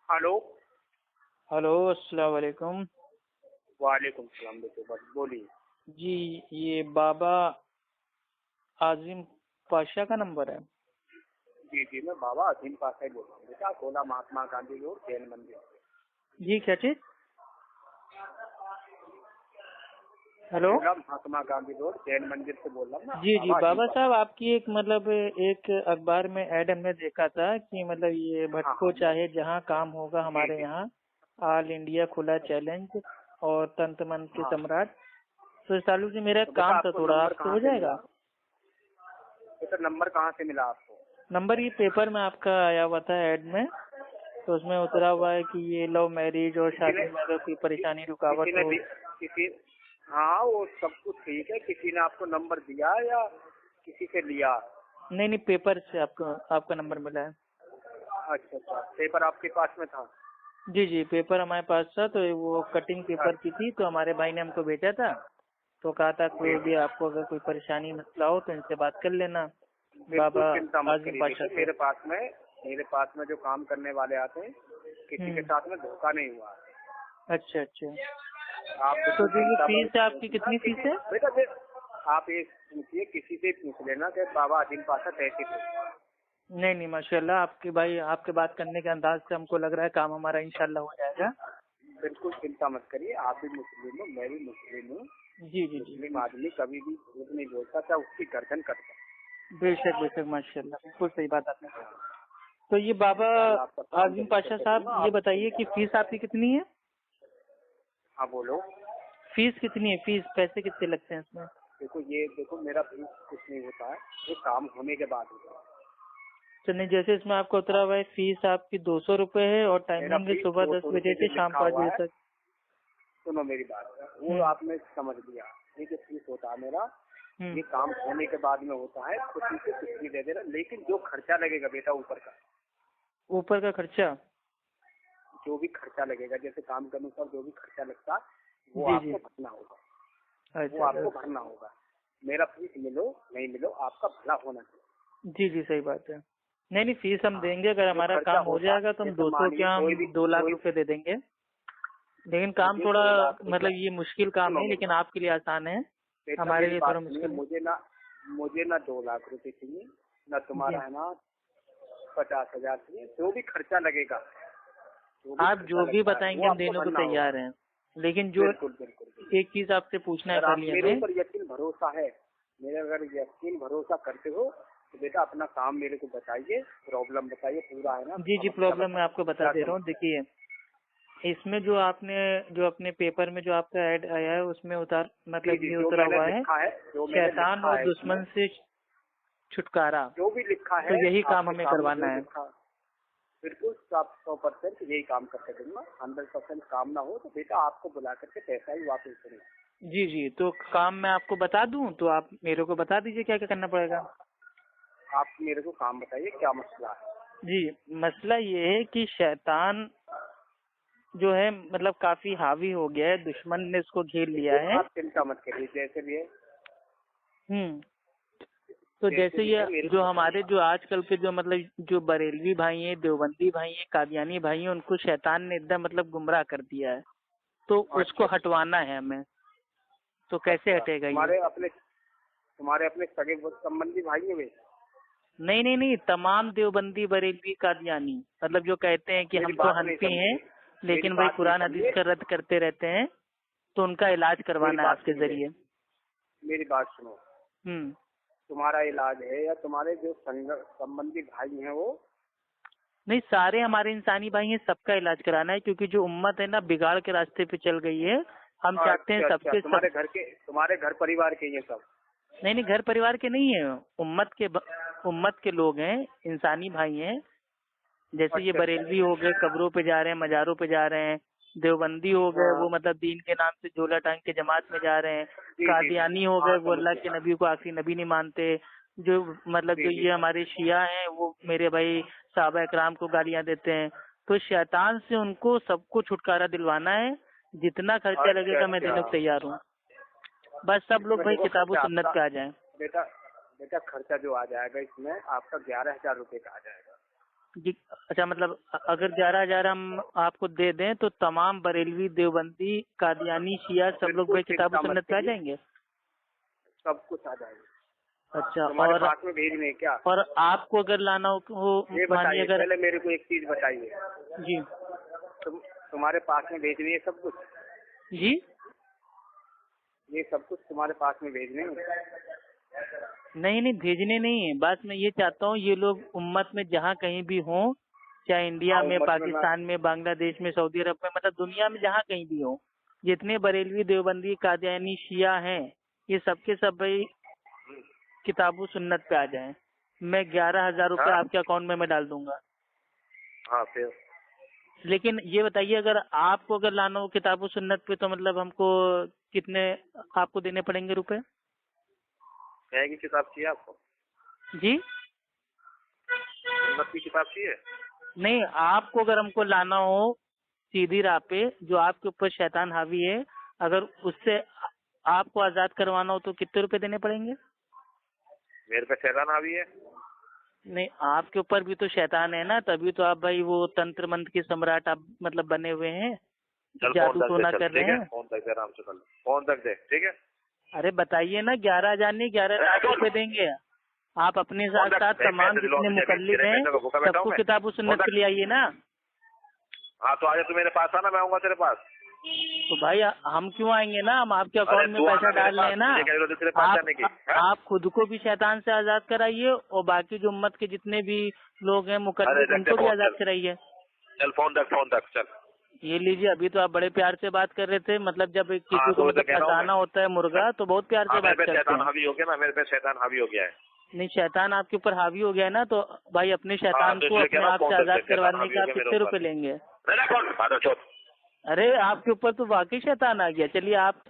Hello. Hello, अस्सलाम वालेकुम। वालेकुम सलाम। बेटे बस बोलिए। जी, ये बाबा आजिम पाशा का नंबर है? जी जी, मैं बाबा अजीम पाशा ही बोल रहा हूँ बेटा, कोला महात्मा गांधी रोड, जैन मंदिर। जी, क्या चीज? Hello. Cola Mahatma Gandhi road, Jain मंदिर से बोल रहा हूँ ना। जी जी, बाबा अजीम बाबा पाशा। साहब, आपकी एक अखबार में ऐड हमने देखा था कि ये हाँ भटको हाँ। चाहे जहाँ काम होगा जी हमारे जी। यहाँ, ऑल इंडिया खुला चैलेंज और तंत्र मंत्र के हाँ, सम्राट। तो इस ताल्लुक से मेरा तो एक बेटा काम था, आपको थोड़ा नंबर आपसे कहाँ हो से मिला? जाएगा? बेटा नंबर कहाँ से मिला आपको? नंबर ये पेपर में आपका आया हुआ था ऐड में, तो उसमें उतरा अच्छा, हुआ है कि ये लव मैरिज और किसी ने शादी में अगर कोई परेशानी किसी रुकावट ने हो। किसी हाँ, वो सब कुछ ठीक है। किसी ने आपको नंबर दिया या किसी से लिया? नहीं नहीं, पेपर से आपका नंबर मिला है। अच्छा अच्छा, पेपर आपके पास में था? जी जी, पेपर हमारे पास था, तो वो कटिंग पेपर की अच्छा। थी, तो हमारे भाई ने हमको भेजा था, तो कहा था जी कोई भी जी, आपको अगर कोई परेशानी मसला हो तो इनसे बात कर लेना, बिल्कुल बाबा चिंता मत आजिम करिए। पाशा देखिए से। मेरे पास में जो काम करने वाले आते हैं, किसी के साथ में धोखा नहीं हुआ है। अच्छा अच्छा। आप तो बिल्कुल जो ये चिंता मत फीस है आपकी, कीजिए। हाँ, कितनी फीस किसी है? बेटा आप ये पूछिए, किसी से पूछ लेना कि बाबा अजीम पाशा कैसे थे। नहीं नहीं, माशाल्लाह, आपके भाई आपके बात करने के अंदाज से हमको लग रहा है काम हमारा इंशाल्लाह हो जाएगा। बिल्कुल चिंता मत करिए। आप भी मुस्लिम हो, मैं भी मुस्लिम हूँ। जी जी जी, मुस्लिम आदमी कभी भी झूठ नहीं बोलता, चाहे उसकी गर्दन कटता है। बेशक बेशक, माशाल्लाह, बिल्कुल सही बात आपने कही। तो ये बाबा इंशाल्लाह आपका काम आजिम जरूर पाशा करके साहब, दूंगा। ये आप बताइए चिंता कि मत फीस आपकी कितनी है? हाँ बोलो। फीस कितनी है? फीस पैसे कितने लगते हैं इसमें? देखो मेरा फीस कुछ नहीं होता है, ये काम होने के बाद होता है। तो नहीं, जैसे इसमें आपको उतरा हुआ है फीस आपकी 200 रुपए है और मेरा टाइमिंग है फीस सुबह 10 200 रुपये बजे से जो शाम लिखा 5 हुआ बजे है, तक। सुनो मेरी बात, वो हम्म आपने समझ लिया। ये जो फीस होता है मेरा, हम्म। ये काम होने के बाद में होता है। कुछ से कुछ भी दे देना, लेकिन जो खर्चा लगेगा बेटा ऊपर का, ऊपर का खर्चा? जो भी खर्चा लगेगा, जैसे काम के अनुसार जो भी खर्चा लगता है, वो जी जी। आपको भरना होगा। वो अच्छा आपको अच्छा। भरना होगा। मेरा फीस मिलो नहीं मिलो, आपका भला होना चाहिए। जी जी, सही बात है। नहीं नहीं, फीस हम हाँ, देंगे, अगर जो हमारा खर्चा काम हो होता, जाएगा तो हम जैसे 200 मानिए क्या, हम कोई भी 2 लाख कोई रुपए दे देंगे। लेकिन काम मुझे थोड़ा 2 लाख रुपया, ये मुश्किल काम सुनो है, मेरी लेकिन बात आपके लिए आसान है, बेटा, हमारे मेरी लिए थोड़ा बात सुनिए। मुश्किल है। मुझे ना 2 लाख रुपए चाहिए, ना जी, तुम्हारा है ना 50,000 चाहिए। जो भी खर्चा लगेगा, जो भी आप खर्चा जो भी लगता है, बताएंगे वो हम आपको देने को भरना होगा। तैयार हैं। लेकिन जो बिल्कुल बिल्कुल बिल्कुल। एक चीज आपसे पूछना है अगर आप पहले मेरे हमें। ऊपर यकीन भरोसा है, मेरे अगर यकीन भरोसा करते हो, तो बेटा अपना काम मेरे को बताइए, प्रॉब्लम बताइए, पूरा है ना जी जी, समस्या प्रॉब्लम मैं बताइए, आपको बता क्या दे रहा हूँ, समस्या देखिए, इसमें जो अपने पेपर में जो आपका ऐड आया है उसमें है। जी मतलब जी, ये जो उतरा मैंने हुआ है, लिखा है, जो मैंने शैतान लिखा और है इसमें, दुश्मन से छुटकारा। जो भी लिखा तो है यही काम आपके हमें सामने, जो करवाना है। लिखा, बिल्कुल आप 100% यही काम करके दूंगा। 100% काम ना हो तो बेटा आपको बुला करके पैसा ही वापस करूंगा। जी जी, तो काम मैं आपको बता दूं, तो आप मेरे को बता दीजिए क्या क्या करना पड़ेगा। आप मेरे को काम बताइए, क्या मसला है? जी, मसला ये है कि शैतान जो है काफी हावी हो गया है, दुश्मन ने इसको घेर लिया देखिए है। आप चिंता मत करिए, जैसे भी है, हम्म। तो जैसे जैसे भी ये है मेरे को जो हमारे बताइए। जो आजकल के जो जो बरेलवी भाई हैं, देवबंदी भाई हैं, कादियानी भाई हैं, उनको शैतान ने एकदम गुमराह कर दिया है, तो अच्छा उसको अच्छा। हटवाना है हमें। तो कैसे अच्छा, हटेगा ये? तुम्हारे अपने सगे संबंधी भाई है वे? नहीं नहीं नहीं, तमाम देवबंदी बरेलवी कादियानी, जो कहते हैं कि मेरी हम तो बात नहीं हनफी हैं, समझे, मेरी लेकिन भाई बात नहीं कुरान हदीस समझे, का रद्द करते रहते हैं, तो उनका इलाज मेरी करवाना है बात आपके सुनिए, जरिए। मेरी बात सुनो। हम्म। तुम्हारा इलाज है या तुम्हारे जो संबंधी भाई हैं वो? नहीं, सारे हमारे इंसानी भाई हैं, सबका इलाज कराना है, क्योंकि जो उम्मत है ना बिगाड़ के रास्ते पे चल गई है। हम चाहते हैं अच्छा अच्छा, सबके सब। तुम्हारे घर परिवार के ये सब? नहीं नहीं, घर परिवार के नहीं है, उम्मत के लोग हैं, इंसानी भाई हैं। जैसे ये अच्छा अच्छा बरेलवी हो गए, कब्रों पे जा रहे हैं, मजारों पे जा रहे हैं। देवबंदी हो गए, हाँ। वो दीन के नाम से झोला टांग के जमात में जा रहे हैं। जी जी जी, कादियानी हो हाँ गए, वो समझ अल्लाह के गया। नबी को आखिरी नबी नहीं मानते। जो जी जो जी। ये हमारे शिया हैं, वो मेरे भाई साहबा इकराम को गालियां देते हैं। तो शैतान से उनको सबको छुटकारा दिलवाना है। जितना खर्चा अच्छा लगेगा मैं अच्छा, देने को तैयार हूँ। बस सब लोग इसमें भाई देखो किताब खर्चा सुन्नत आपका, पे आ जाएं। बेटा बेटा खर्चा जो आ जाएगा इसमें आपका 11,000 रुपये का आ जाएगा जी। अच्छा, मतलब अगर 11,000 हम आपको दे दें तो तमाम बरेलवी, देवबंदी, कादियानी, शिया सब लोग भाई किताब सुन्नत पे आ जाएंगे? सब कुछ आ जाएगा। अच्छा, तुम्हारे और पास में भेजने क्या? और आपको अगर लाना हो, ये बताइए अगर पहले मेरे को एक चीज बताइए, जी तुम्हारे पास में भेजनी है सब कुछ? जी ये सब कुछ तुम्हारे पास में भेजने हैं? नहीं भेजने नहीं है। बात मैं ये चाहता हूँ ये लोग उम्मत में जहाँ कहीं भी हों, चाहे इंडिया में, पाकिस्तान में, बांग्लादेश में, सऊदी अरब में, मतलब दुनिया में जहाँ कहीं भी हो, जितने बरेलवी, देवबंदी, कादियानी, शिया हैं, ये सबके सब भाई किताबु सुन्नत पे आ जाएं। मैं 11,000 रुपये आपके अकाउंट में मैं डाल दूंगा। हाँ फिर लेकिन ये बताइए, अगर आपको अगर लाना हो किताबु सुन्नत पे तो मतलब हमको कितने आपको देने पड़ेंगे रुपए? क्या की किताब चाहिए आपको? जी सुन्नत की किताब चाहिए? नहीं, आपको अगर हमको लाना हो सीधी राह पे, जो आपके ऊपर शैतान हावी है, अगर उससे आपको आजाद करवाना हो तो कितने रुपए देने पड़ेंगे? मेरे पे शैतान हावी है? नहीं, आपके ऊपर भी तो शैतान है ना, तभी तो आप भाई वो तंत्र मंत्र के सम्राट आप मतलब बने हुए हैं, जादू टोना कर रहे हैं। फोन तक दे, आराम से कर, फोन तक दे, ठीक है? अरे बताइए ना, 11,000 नहीं 11,00,000 रुपए देंगे। आप अपने साथ साथ तमाम जितने मुकल्लिद हैं सबको किताब सुन्नत के लिए आइए ना। हाँ तो आजा, तू मेरे पास आना, मैं आऊंगा तेरे पास। तो भाई हम क्यों आएंगे ना, हम आपके अकाउंट में पैसा डाल रहे हैं ना। आप खुद को भी शैतान से आजाद कराइए और बाकी जो उम्मत के जितने भी लोग हैं मुकल्लिद उनको भी आजाद कराइए। चल फोन तक चल। ये लीजिए, अभी तो आप बड़े प्यार से बात कर रहे थे, मतलब जब किसी को मतलब फंसाना होता है मुर्गा तो बहुत प्यार से बात करते हैं। शैतान हावी हो गया ना, मेरे पे शैतान हावी हो गया है। नहीं, शैतान आपके ऊपर हावी हो गया है ना, तो भाई अपने शैतान को अपने आप से आजाद करवाने के आप कितने रुपए लेंगे? अरे आपके ऊपर तो वाकई शैतान आ गया। चलिए आप